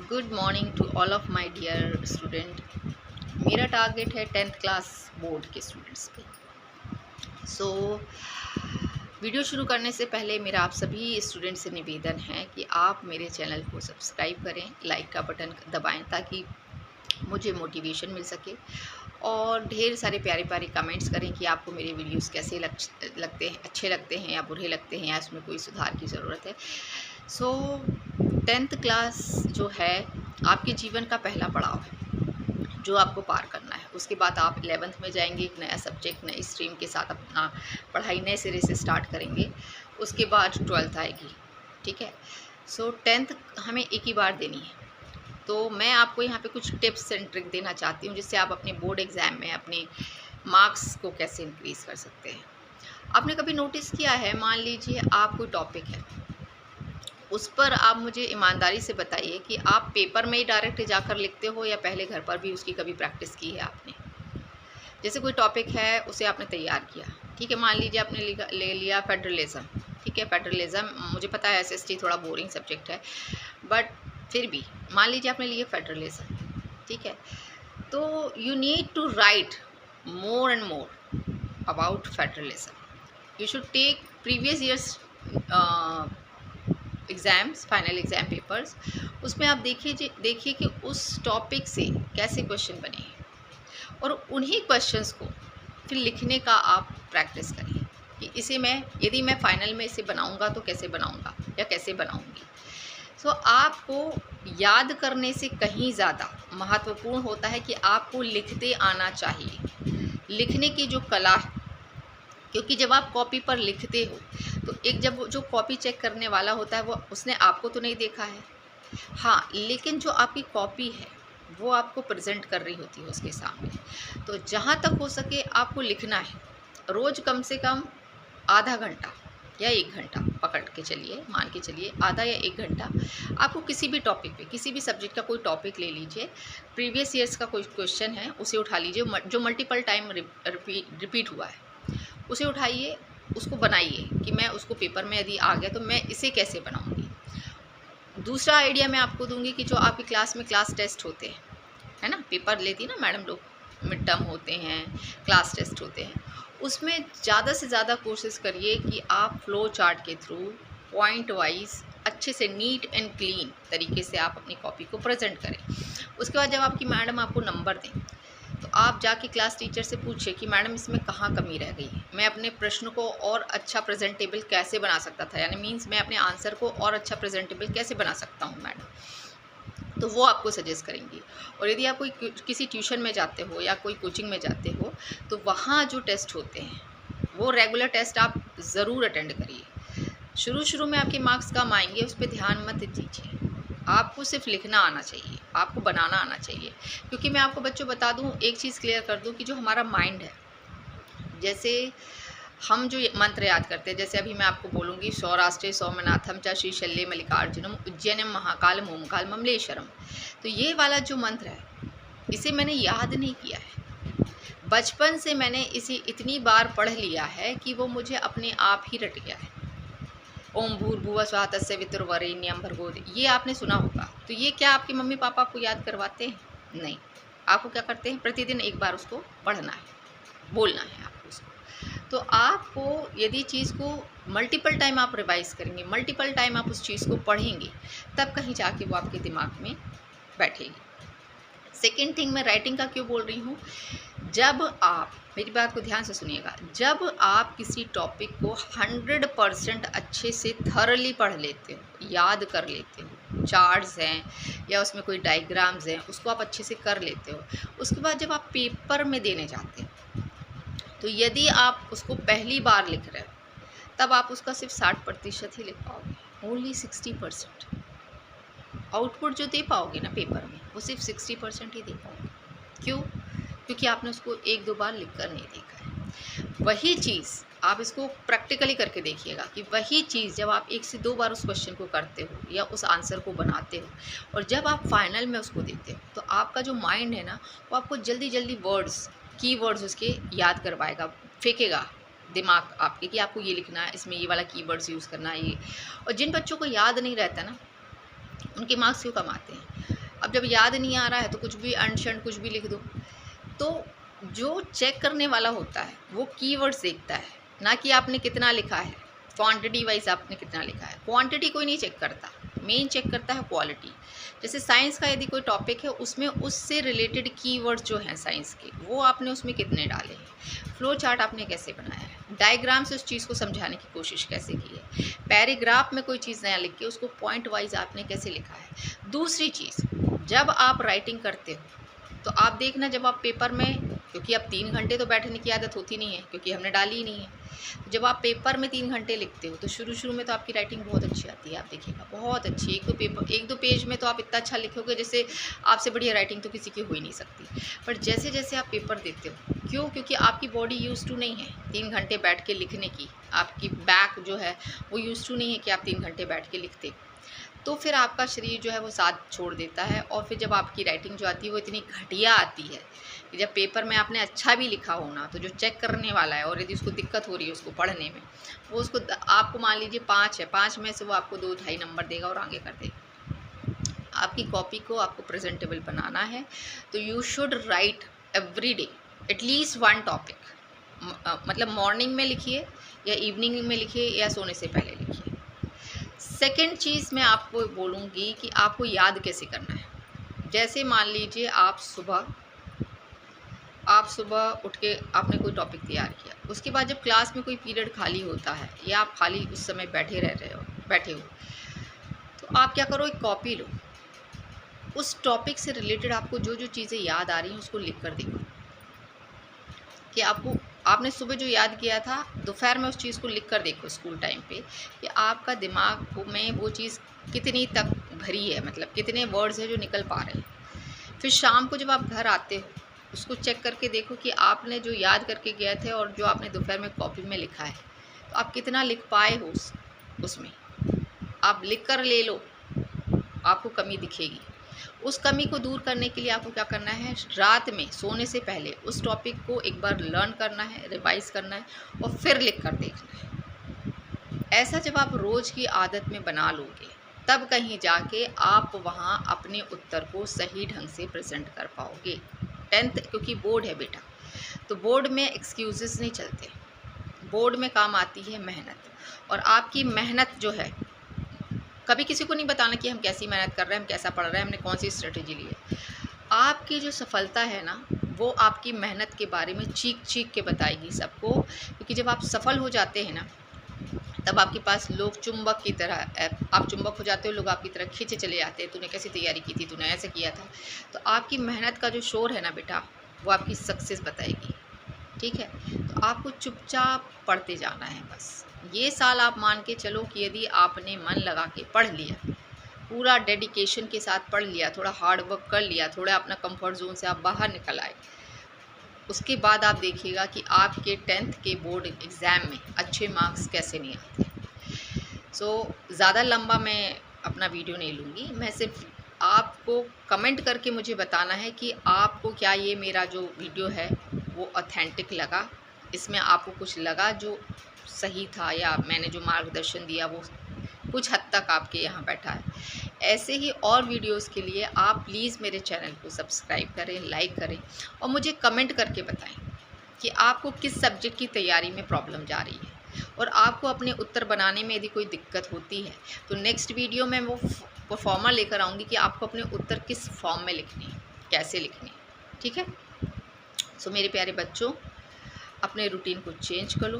Good morning to all of my dear student. मेरा target है 10th class board के students पे। So video शुरू करने से पहले मेरा आप सभी स्टूडेंट से निवेदन है कि आप मेरे चैनल को सब्सक्राइब करें, लाइक का बटन दबाएं ताकि मुझे मोटिवेशन मिल सके, और ढेर सारे प्यारे प्यारे कमेंट्स करें कि आपको मेरे वीडियोस कैसे लगते हैं, अच्छे लगते हैं या बुरे लगते हैं, या इसमें कोई सुधार की ज़रूरत है। सो 10th क्लास जो है आपके जीवन का पहला पड़ाव है जो आपको पार करना है। उसके बाद आप 11th में जाएंगे, एक नया सब्जेक्ट नई स्ट्रीम के साथ अपना पढ़ाई नए सिरे से स्टार्ट करेंगे। उसके बाद 12th आएगी, ठीक है। सो 10th हमें एक ही बार देनी है, तो मैं आपको यहाँ पे कुछ टिप्स एंड ट्रिक देना चाहती हूँ जिससे आप अपने बोर्ड एग्ज़ाम में अपने मार्क्स को कैसे इंक्रीज़ कर सकते हैं। आपने कभी नोटिस किया है, मान लीजिए आप कोई टॉपिक है, उस पर आप मुझे ईमानदारी से बताइए कि आप पेपर में ही डायरेक्ट जाकर लिखते हो या पहले घर पर भी उसकी कभी प्रैक्टिस की है आपने। जैसे कोई टॉपिक है, उसे आपने तैयार किया, ठीक है। मान लीजिए आपने ले लिया फेडरलिज्म, ठीक है। फेडरलिज्म मुझे पता है एसएसटी थोड़ा बोरिंग सब्जेक्ट है, बट फिर भी मान लीजिए आपने लिए फेडरलिज्म, ठीक है। तो you need to write more and more about federalism. You should take previous years exams, final exam papers. उसमें आप देखिए कि उस टॉपिक से कैसे क्वेश्चन बने हैं, और उन्हीं क्वेश्चंस को फिर लिखने का आप प्रैक्टिस करें कि इसे मैं, यदि मैं फाइनल में इसे बनाऊंगा तो कैसे बनाऊंगा या कैसे बनाऊंगी। सो आपको याद करने से कहीं ज़्यादा महत्वपूर्ण होता है कि आपको लिखते आना चाहिए, लिखने की जो कला है। क्योंकि जब आप कॉपी पर लिखते हो तो एक, जब जो कॉपी चेक करने वाला होता है वो उसने आपको तो नहीं देखा है, हाँ, लेकिन जो आपकी कॉपी है वो आपको प्रेजेंट कर रही होती है उसके सामने। तो जहाँ तक हो सके आपको लिखना है। रोज़ कम से कम आधा घंटा या 1 घंटा पकड़ के चलिए, मान के चलिए आधा या 1 घंटा आपको किसी भी टॉपिक पे, किसी भी सब्जेक्ट का कोई टॉपिक ले लीजिए, प्रीवियस ईयर्स का कोई क्वेश्चन है उसे उठा लीजिए जो मल्टीपल टाइम रिपीट हुआ है, उसे उठाइए, उसको बनाइए कि मैं उसको पेपर में यदि आ गया तो मैं इसे कैसे बनाऊंगी। दूसरा आइडिया मैं आपको दूंगी कि जो आपकी क्लास में क्लास टेस्ट होते हैं, है ना, पेपर लेती है ना मैडम लोग, मिड टर्म होते हैं, क्लास टेस्ट होते हैं, उसमें ज़्यादा से ज़्यादा कोशिश करिए कि आप फ्लो चार्ट के थ्रू पॉइंट वाइज अच्छे से नीट एंड क्लीन तरीके से आप अपनी कॉपी को प्रेजेंट करें। उसके बाद जब आपकी मैडम आपको नंबर दें तो आप जाके क्लास टीचर से पूछिए कि मैडम इसमें कहाँ कमी रह गई, मैं अपने प्रश्न को और अच्छा प्रेजेंटेबल कैसे बना सकता था, यानी मीन्स मैं अपने आंसर को और अच्छा प्रेजेंटेबल कैसे बना सकता हूँ मैडम। तो वो आपको सजेस्ट करेंगी। और यदि आप कोई किसी ट्यूशन में जाते हो या कोई कोचिंग में जाते हो तो वहाँ जो टेस्ट होते हैं वो रेगुलर टेस्ट आप ज़रूर अटेंड करिए। शुरू में आपके मार्क्स कम आएंगे, उस पर ध्यान मत दीजिए, आपको सिर्फ लिखना आना चाहिए, आपको बनाना आना चाहिए। क्योंकि मैं आपको बच्चों बता दूं, एक चीज़ क्लियर कर दूं कि जो हमारा माइंड है, जैसे हम जो मंत्र याद करते हैं, जैसे अभी मैं आपको बोलूँगी सौराष्ट्रे सौमनाथम च श्रीशल्य मल्लिकार्जुनम उज्जैनम महाकाल ओमकाल ममलेश्वरम, तो ये वाला जो मंत्र है इसे मैंने याद नहीं किया है, बचपन से मैंने इसे इतनी बार पढ़ लिया है कि वो मुझे अपने आप ही रट गया है। ओम भूर्भुवः स्वः तस्य वितुर्वरेण्यं भर्गो, ये आपने सुना होगा। तो ये क्या आपके मम्मी पापा आपको याद करवाते हैं? नहीं, आपको क्या करते हैं, प्रतिदिन एक बार उसको पढ़ना है, बोलना है आपको उसको। तो आपको यदि चीज़ को मल्टीपल टाइम आप रिवाइज करेंगे, मल्टीपल टाइम आप उस चीज़ को पढ़ेंगे, तब कहीं जाके वो आपके दिमाग में बैठेगी। सेकेंड थिंग, मैं राइटिंग का क्यों बोल रही हूँ, जब आप, मेरी बात को ध्यान से सुनिएगा, जब आप किसी टॉपिक को 100% अच्छे से थरली पढ़ लेते हो, याद कर लेते हो, चार्ट्स हैं या उसमें कोई डायग्राम्स हैं, उसको आप अच्छे से कर लेते हो, उसके बाद जब आप पेपर में देने जाते हो तो यदि आप उसको पहली बार लिख रहे हो तब आप उसका सिर्फ 60% ही लिख पाओगे, ओनली 60%। आउटपुट जो दे पाओगे ना पेपर में वो सिर्फ 60% ही दे पाओगे। क्यों? क्योंकि आपने उसको 1-2 बार लिख कर नहीं देखा है। वही चीज़ आप इसको प्रैक्टिकली करके देखिएगा कि वही चीज़ जब आप 1 से 2 बार उस क्वेश्चन को करते हो या उस आंसर को बनाते हो और जब आप फाइनल में उसको देते हो तो आपका जो माइंड है ना वो आपको जल्दी जल्दी वर्ड्स, की वर्ड्स उसके याद करवाएगा, फेंकेगा दिमाग आपके कि आपको ये लिखना है, इसमें ये वाला कीवर्ड्स यूज़ करना है ये। और जिन बच्चों को याद नहीं रहता ना, उनके मार्क्स क्यों कम आते हैं? अब जब याद नहीं आ रहा है तो कुछ भी अनशन कुछ भी लिख दो। तो जो चेक करने वाला होता है वो कीवर्ड्स देखता है, ना कि आपने कितना लिखा है, क्वांटिटी वाइज आपने कितना लिखा है। क्वांटिटी कोई नहीं चेक करता, मेन चेक करता है क्वालिटी। जैसे साइंस का यदि कोई टॉपिक है उसमें उससे रिलेटेड कीवर्ड्स जो हैं साइंस के, वो आपने उसमें कितने डाले हैं, फ्लो चार्ट आपने कैसे बनाया है, डायग्राम से उस चीज़ को समझाने की कोशिश कैसे की है, पैराग्राफ में कोई चीज़ नया लिख के उसको पॉइंट वाइज आपने कैसे लिखा है। दूसरी चीज़, जब आप राइटिंग करते हो तो आप देखना, जब आप पेपर में, क्योंकि अब 3 घंटे तो बैठने की आदत होती नहीं है क्योंकि हमने डाली ही नहीं है, तो जब आप पेपर में 3 घंटे लिखते हो तो शुरू में तो आपकी राइटिंग बहुत अच्छी आती है, आप देखिएगा बहुत अच्छी। एक दो पेज में तो आप इतना अच्छा लिखोगे जैसे आपसे बढ़िया राइटिंग तो किसी की हो ही नहीं सकती। पर जैसे जैसे आप पेपर देते हो, क्यों? क्योंकि आपकी बॉडी यूज टू नहीं है 3 घंटे बैठ के लिखने की, आपकी बैक जो है वो यूज टू नहीं है कि आप 3 घंटे बैठ के लिखते, तो फिर आपका शरीर जो है वो साथ छोड़ देता है। और फिर जब आपकी राइटिंग जो आती है वो इतनी घटिया आती है कि जब पेपर में आपने अच्छा भी लिखा हो ना, तो जो चेक करने वाला है और यदि उसको दिक्कत हो रही है उसको पढ़ने में, वो उसको आपको मान लीजिए 5 है, 5 में से वो आपको 2-2.5 नंबर देगा और आगे कर देगा। आपकी कॉपी को आपको प्रेजेंटेबल बनाना है तो you should write every day at least 1 topic. मतलब मॉर्निंग में लिखिए या इवनिंग में लिखिए या सोने से पहले लिखिए। सेकेंड चीज़ मैं आपको बोलूँगी कि आपको याद कैसे करना है। जैसे मान लीजिए आप सुबह उठ के आपने कोई टॉपिक तैयार किया, उसके बाद जब क्लास में कोई पीरियड खाली होता है या आप खाली उस समय बैठे हो, तो आप क्या करो, एक कॉपी लो, उस टॉपिक से रिलेटेड आपको जो जो चीज़ें याद आ रही हैं उसको लिख कर देखो कि आपने सुबह जो याद किया था दोपहर में उस चीज़ को लिख कर देखो स्कूल टाइम पे कि आपका दिमाग में वो चीज़ कितनी तक भरी है, मतलब कितने वर्ड्स हैं जो निकल पा रहे हैं। फिर शाम को जब आप घर आते हो उसको चेक करके देखो कि आपने जो याद करके गए थे और जो आपने दोपहर में कॉपी में लिखा है तो आप कितना लिख पाए हो उसमें। आप लिख कर ले लो, आपको कमी दिखेगी। उस कमी को दूर करने के लिए आपको क्या करना है, रात में सोने से पहले उस टॉपिक को एक बार लर्न करना है, रिवाइज करना है और फिर लिख कर देखना है। ऐसा जब आप रोज़ की आदत में बना लोगे तब कहीं जाके आप वहाँ अपने उत्तर को सही ढंग से प्रेजेंट कर पाओगे। 10th क्योंकि बोर्ड है बेटा, तो बोर्ड में एक्सक्यूज़ेस नहीं चलते, बोर्ड में काम आती है मेहनत। और आपकी मेहनत जो है, कभी किसी को नहीं बताना कि हम कैसी मेहनत कर रहे हैं, हम कैसा पढ़ रहे हैं, हमने कौन सी स्ट्रेटेजी ली है। आपकी जो सफलता है ना वो आपकी मेहनत के बारे में चीख के बताएगी सबको, क्योंकि जब आप सफल हो जाते हैं ना तब आपके पास लोग चुंबक की तरह, आप चुंबक हो जाते हो, लोग आपकी तरह खींचे चले जाते हैं, तूने कैसी तैयारी की थी, तूने ऐसे किया था। तो आपकी मेहनत का जो शोर है ना बेटा वो आपकी सक्सेस बताएगी, ठीक है। तो आपको चुपचाप पढ़ते जाना है बस। ये साल आप मान के चलो कि यदि आपने मन लगा के पढ़ लिया, पूरा डेडिकेशन के साथ पढ़ लिया, थोड़ा हार्ड वर्क कर लिया, थोड़ा अपना कंफर्ट जोन से आप बाहर निकल आए, उसके बाद आप देखिएगा कि आपके 10th के बोर्ड एग्ज़ाम में अच्छे मार्क्स कैसे नहीं आते। ज़्यादा लंबा मैं अपना वीडियो नहीं लूँगी, मैं सिर्फ आपको कमेंट करके मुझे बताना है कि आपको क्या ये मेरा जो वीडियो है वो ऑथेंटिक लगा, इसमें आपको कुछ लगा जो सही था, या मैंने जो मार्गदर्शन दिया वो कुछ हद तक आपके यहाँ बैठा है। ऐसे ही और वीडियोस के लिए आप प्लीज़ मेरे चैनल को सब्सक्राइब करें, लाइक करें और मुझे कमेंट करके बताएं कि आपको किस सब्जेक्ट की तैयारी में प्रॉब्लम जा रही है, और आपको अपने उत्तर बनाने में यदि कोई दिक्कत होती है तो नेक्स्ट वीडियो में वो परफॉर्मा लेकर आऊँगी कि आपको अपने उत्तर किस फॉर्म में लिखने हैं, कैसे लिखने हैं, ठीक है। मेरे प्यारे बच्चों, अपने रूटीन को चेंज करो,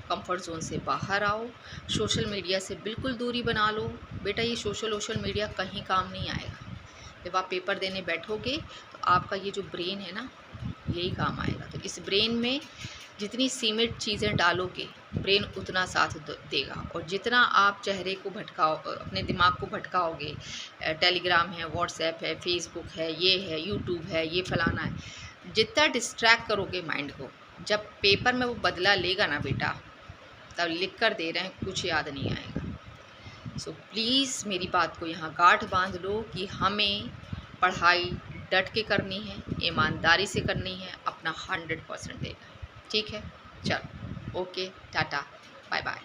कंफर्ट जोन से बाहर आओ, सोशल मीडिया से बिल्कुल दूरी बना लो। बेटा ये सोशल मीडिया कहीं काम नहीं आएगा। जब आप पेपर देने बैठोगे तो आपका ये जो ब्रेन है ना यही काम आएगा। तो इस ब्रेन में जितनी सीमित चीज़ें डालोगे ब्रेन उतना साथ देगा, और जितना आप चेहरे को भटकाओ, अपने दिमाग को भटकाओगे, टेलीग्राम है, व्हाट्सएप है, फेसबुक है, ये है, यूट्यूब है, ये फलाना है, जितना डिस्ट्रैक्ट करोगे माइंड को, जब पेपर में वो बदला लेगा ना बेटा, तब लिख कर दे रहे हैं कुछ याद नहीं आएगा। प्लीज़ मेरी बात को यहाँ गांठ बांध लो कि हमें पढ़ाई डट के करनी है, ईमानदारी से करनी है, अपना 100% देना है, ठीक है। चलो, ओके, टाटा, बाय बाय।